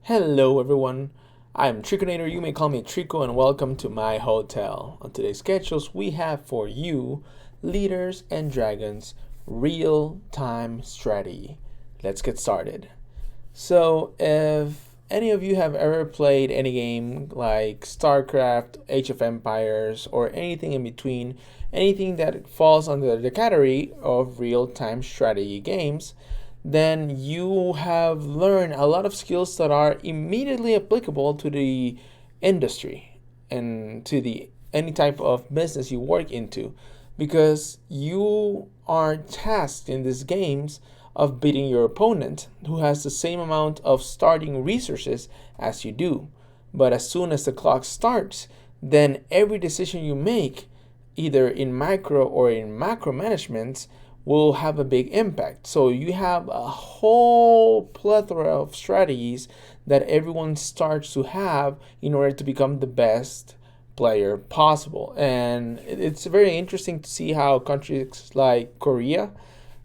Hello everyone, I'm Triconator, you may call me Trico, and welcome to my hotel. On today's schedules we have for you Leaders and Dragons real-time strategy. Let's get started. So if any of you have ever played any game like Starcraft, Age of Empires, or anything in between, anything that falls under the category of real-time strategy games, then you have learned a lot of skills that are immediately applicable to the industry and to the any type of business you work into, because you are tasked in these games of beating your opponent who has the same amount of starting resources as you do. But as soon as the clock starts, then every decision you make, either in micro or in macro management, will have a big impact. So you have a whole plethora of strategies that everyone starts to have in order to become the best player possible. And it's very interesting to see how countries like Korea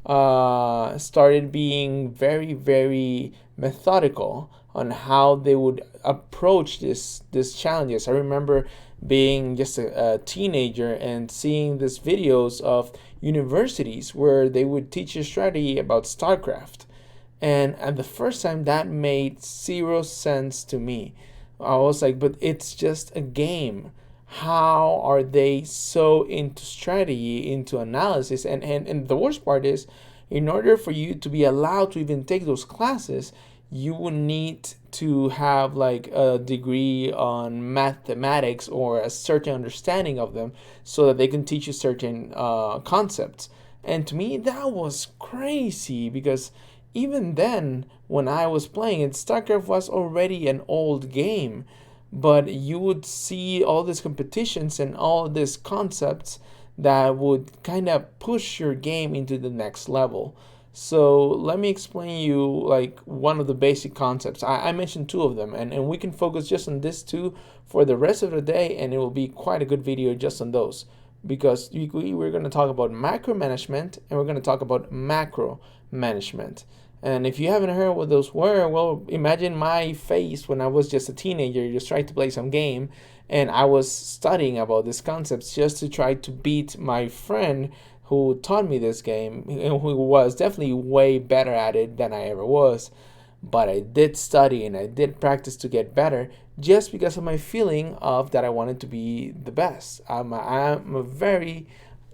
started being very, very methodical on how they would approach this challenges. I remember being just a teenager and seeing these videos of universities where they would teach a strategy about Starcraft. And at the first time, that made zero sense to me. I was like, but it's just a game. How are they so into strategy, into analysis? And the worst part is, in order for you to be allowed to even take those classes, you would need to have like a degree on mathematics or a certain understanding of them so that they can teach you certain concepts. And to me, that was crazy because even then, when I was playing it, StarCraft was already an old game, but you would see all these competitions and all these concepts that would kind of push your game into the next level. So let me explain you like one of the basic concepts. I mentioned two of them, and we can focus just on this two for the rest of the day, and it will be quite a good video just on those, because we're going to talk about micromanagement and we're going to talk about macro management. And if you haven't heard what those were, well, imagine my face when I was just a teenager, just trying to play some game, and I was studying about these concepts just to try to beat my friend who taught me this game, and who was definitely way better at it than I ever was. But I did study and I did practice to get better just because of my feeling of that I wanted to be the best. I'm a very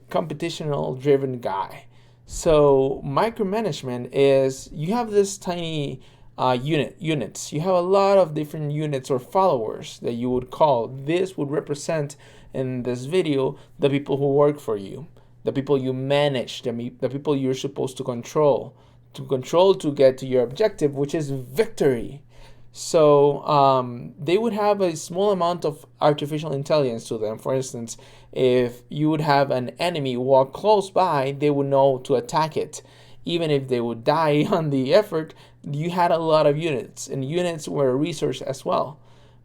competitional driven guy. So micromanagement is you have this tiny units. You have a lot of different units or followers that you would call. This would represent in this video the people who work for you, the people you manage, the people you're supposed to control to get to your objective, which is victory. So they would have a small amount of artificial intelligence to them. For instance, if you would have an enemy walk close by, they would know to attack it. Even if they would die on the effort, you had a lot of units, and units were a resource as well.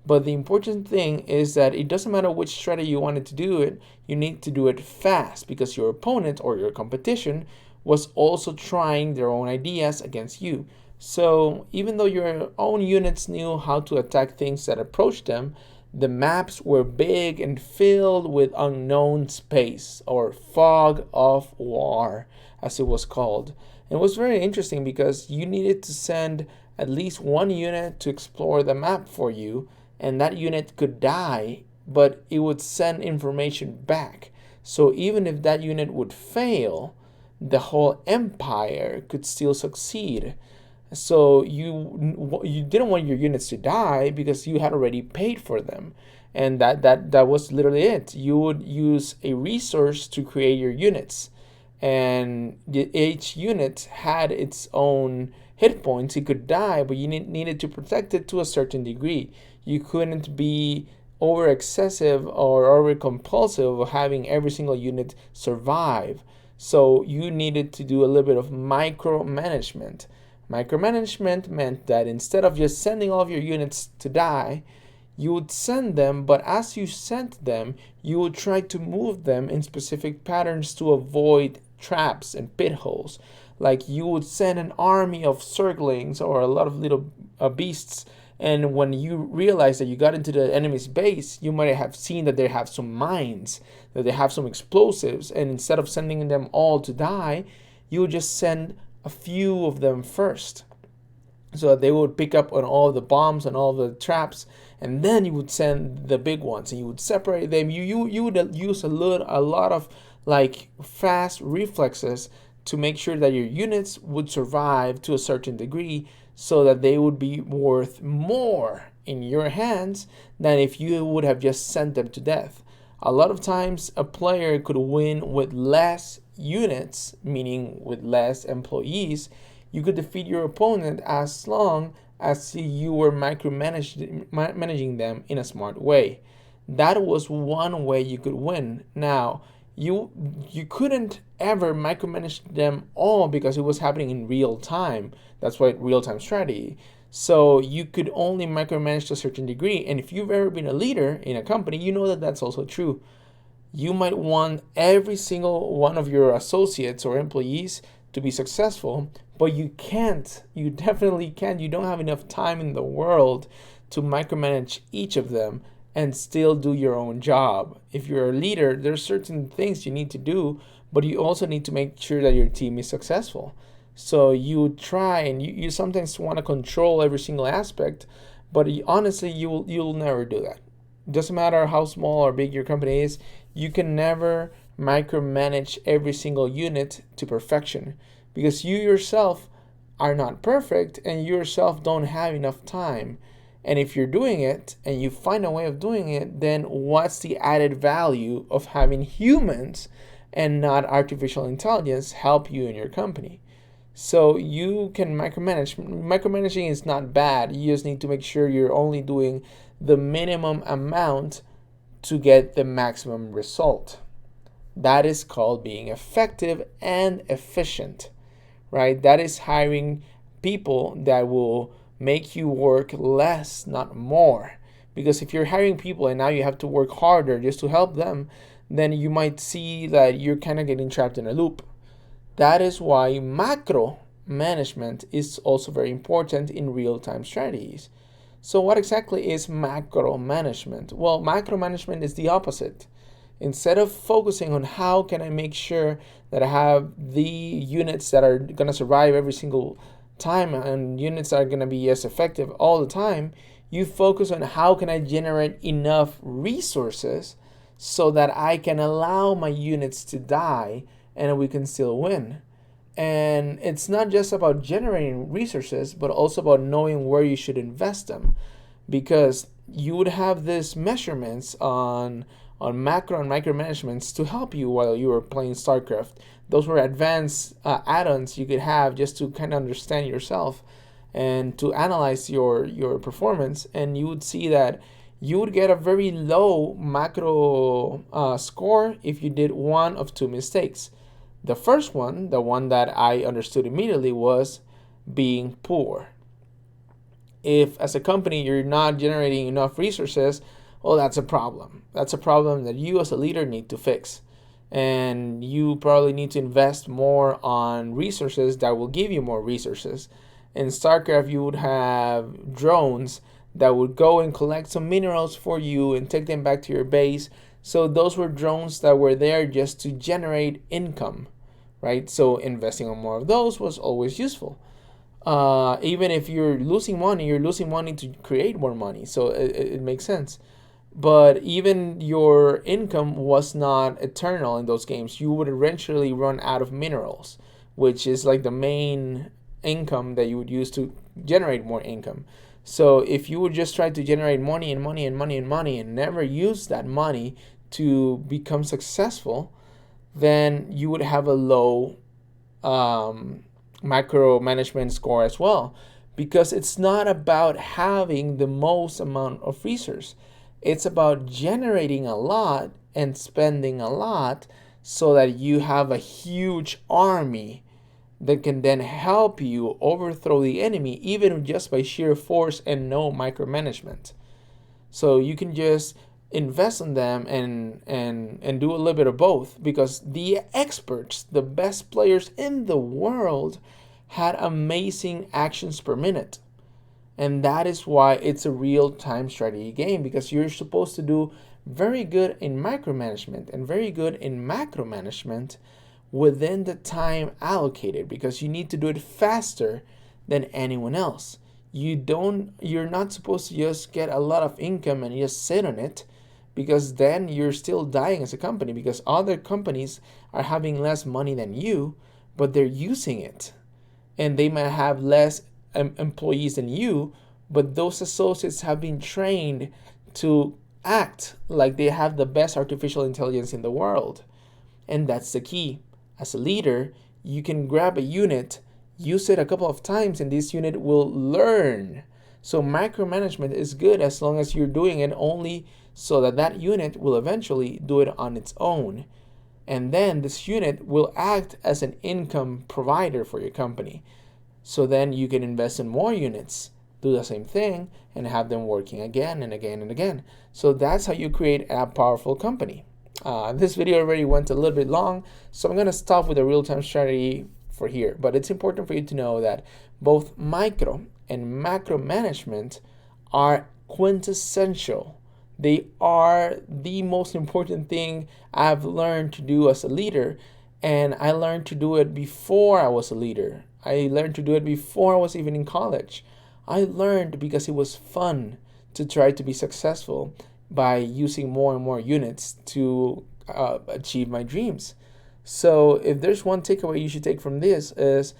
But the important thing is that it doesn't matter which strategy you wanted to do it, you need to do it fast, because your opponent or your competition was also trying their own ideas against you. So even though your own units knew how to attack things that approached them, the maps were big and filled with unknown space, or fog of war, as it was called. And it was very interesting because you needed to send at least one unit to explore the map for you, and that unit could die, but it would send information back. So even if that unit would fail, the whole empire could still succeed. So you didn't want your units to die because you had already paid for them, and that was literally it. You would use a resource to create your units, and each unit had its own hit points. It could die, but you needed to protect it to a certain degree. You couldn't be over excessive or over compulsive of having every single unit survive. So you needed to do a little bit of micromanagement. Micromanagement meant that instead of just sending all of your units to die, you would send them, but as you sent them, you would try to move them in specific patterns to avoid traps and pit holes. Like you would send an army of circlings or a lot of little beasts And when you realize that you got into the enemy's base, you might have seen that they have some mines, that they have some explosives, and instead of sending them all to die, you would just send a few of them first, so that they would pick up on all the bombs and all the traps, and then you would send the big ones and you would separate them. You would use a lot of like fast reflexes to make sure that your units would survive to a certain degree, so that they would be worth more in your hands than if you would have just sent them to death. A lot of times a player could win with less units, meaning with less employees. You could defeat your opponent as long as you were managing them in a smart way. That was one way you could win. Now, you couldn't ever micromanage them all because it was happening in real time. That's why real-time strategy. So you could only micromanage to a certain degree. And if you've ever been a leader in a company, you know that that's also true. You might want every single one of your associates or employees to be successful, but you can't. You definitely can't. You don't have enough time in the world to micromanage each of them and still do your own job. If you're a leader, there's certain things you need to do, but you also need to make sure that your team is successful. So you try, and you sometimes want to control every single aspect, but honestly, you'll never do that. Doesn't matter how small or big your company is, you can never micromanage every single unit to perfection, because you yourself are not perfect and you yourself don't have enough time. And if you're doing it and you find a way of doing it, then what's the added value of having humans and not artificial intelligence help you in your company? So you can micromanage. Micromanaging is not bad. You just need to make sure you're only doing the minimum amount to get the maximum result. That is called being effective and efficient, right? That is hiring people that will make you work less, not more. Because if you're hiring people and now you have to work harder just to help them, then you might see that you're kind of getting trapped in a loop. That is why macro management is also very important in real-time strategies. So what exactly is macro management? Well, macro management is the opposite. Instead of focusing on how can I make sure that I have the units that are going to survive every single time and units that are going to be as effective all the time, you focus on how can I generate enough resources so that I can allow my units to die and we can still win. And it's not just about generating resources, but also about knowing where you should invest them, because you would have these measurements on macro and micromanagements to help you while you were playing Starcraft. Those were advanced add-ons you could have just to kind of understand yourself and to analyze your performance. And you would see that you would get a very low macro score if you did one of two mistakes. The first one, the one that I understood immediately, was being poor. If as a company you're not generating enough resources, well, that's a problem. That's a problem that you as a leader need to fix. And you probably need to invest more on resources that will give you more resources. In StarCraft, you would have drones that would go and collect some minerals for you and take them back to your base. So those were drones that were there just to generate income, right? So investing on more of those was always useful. Even if you're losing money to create more money. So it makes sense. But even your income was not eternal in those games. You would eventually run out of minerals, which is like the main income that you would use to generate more income. So if you would just try to generate money and never use that money to become successful, then you would have a low macro management score as well, because it's not about having the most amount of resources. It's about generating a lot and spending a lot so that you have a huge army that can then help you overthrow the enemy, even just by sheer force and no micromanagement. So you can just invest in them and do a little bit of both, because the experts, the best players in the world, had amazing actions per minute. And that is why it's a real-time strategy game, because you're supposed to do very good in micromanagement and very good in macro management within the time allocated, because you need to do it faster than anyone else. You're not supposed to just get a lot of income and just sit on it, because then you're still dying as a company, because other companies are having less money than you, but they're using it. And they might have less employees than you, but those associates have been trained to act like they have the best artificial intelligence in the world. And that's the key. As a leader, you can grab a unit, use it a couple of times, and this unit will learn. So micromanagement is good as long as you're doing it only so that that unit will eventually do it on its own. And then this unit will act as an income provider for your company. So then you can invest in more units, do the same thing, and have them working again and again and again. So that's how you create a powerful company. This video already went a little bit long, so I'm going to stop with the real-time strategy for here. But it's important for you to know that both micro and macro management are quintessential. They are the most important thing I've learned to do as a leader, and I learned to do it before I was a leader. I learned to do it before I was even in college. I learned because it was fun to try to be successful by using more and more units to achieve my dreams. So if there's one takeaway you should take from this is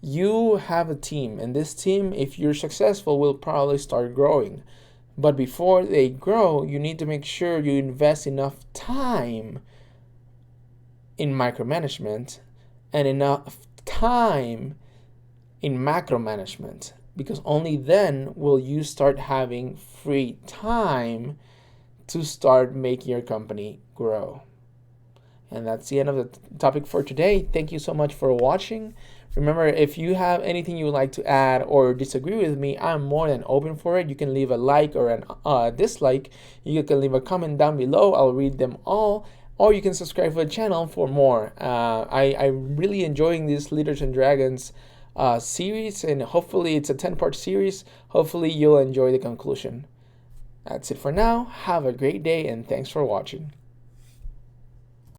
you have a team, and this team, if you're successful, will probably start growing. But before they grow, you need to make sure you invest enough time in micromanagement and enough time in macro management, because only then will you start having free time to start making your company grow. And that's the end of the topic for today. Thank you so much for watching. Remember, if you have anything you would like to add or disagree with me, I'm more than open for it. You can leave a like or a dislike. You can leave a comment down below. I'll read them all. Or you can subscribe to the channel for more. I'm really enjoying this Leaders and Dragons series, and hopefully it's a 10-part series. Hopefully you'll enjoy the conclusion. That's it for now. Have a great day, and thanks for watching.